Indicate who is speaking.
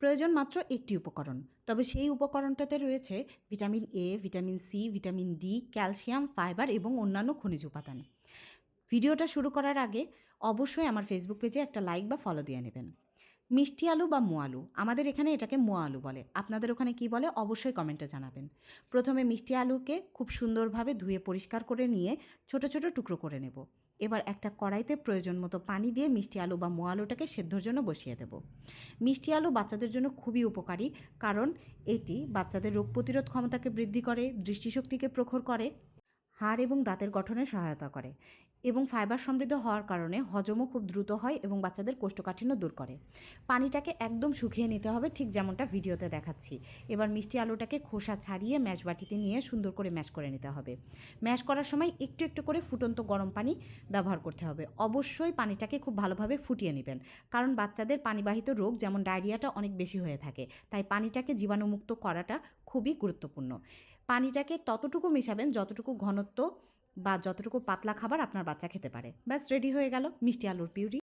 Speaker 1: প্রয়োজন মাত্র একটি উপকরণ, তবে সেই উপকরণটাতে রয়েছে vitamin A, vitamin C, vitamin D, calcium, fibre এবং অন্যান্য খনিজ উপাদান। ভিডিওটা শুরু করার আগে অবশ্যই আমার ফেসবুক পেজে একটা লাইক বা ফলো দিয়ে নেবেন। মিষ্টি আলু বা মোয়া আলু, আমাদের এখানে এটাকে মোয়া আলু বলে, আপনাদের ওখানে কি বলে অবশ্যই কমেন্টে জানাবেন। প্রথমে মিষ্টি আলুকে খুব সুন্দরভাবে ধুয়ে পরিষ্কার করে নিয়ে ছোট ছোট টুকরো করে নেব। এবার একটা কড়াইতে প্রয়োজন মতো পানি দিয়ে মিষ্টি আলু বা মোয়া আলুটাকে সেদ্ধর জন্য বসিয়ে দেব। মিষ্টি আলু বাচ্চাদের জন্য খুবই উপকারী, কারণ এটি বাচ্চাদের রোগ প্রতিরোধ ক্ষমতাকে বৃদ্ধি করে, দৃষ্টিশক্তিকে প্রখর করে, হাড় এবং দাঁতের গঠনে সহায়তা করে এবং ফাইবার সমৃদ্ধ হওয়ার কারণে হজমও খুব দ্রুত হয় এবং বাচ্চাদের কোষ্ঠকাঠিন্য দূর করে। পানিটাকে একদম শুকিয়ে নিতে হবে, ঠিক যেমনটা ভিডিওতে দেখাচ্ছি। এবার মিষ্টি আলুটাকে খোসা ছাড়িয়ে ম্যাশ বাটিতে নিয়ে সুন্দর করে ম্যাশ করে নিতে হবে। ম্যাশ করার সময় একটু একটু করে ফুটন্ত গরম পানি ব্যবহার করতে হবে। অবশ্যই পানিটাকে খুব ভালোভাবে ফুটিয়ে নেবেন, কারণ বাচ্চাদের পানিবাহিত রোগ যেমন ডায়রিয়াটা অনেক বেশি হয়ে থাকে, তাই পানিটাকে জীবাণুমুক্ত করাটা খুবই গুরুত্বপূর্ণ। পানিটাকে ততটুকু মেশাবেন যতটুকু ঘনত্ব বা যতটুকু পাতলা খাবার আপনার বাচ্চা খেতে পারে। ব্যাস, রেডি হয়ে গেল মিষ্টি আলুর পিউরি।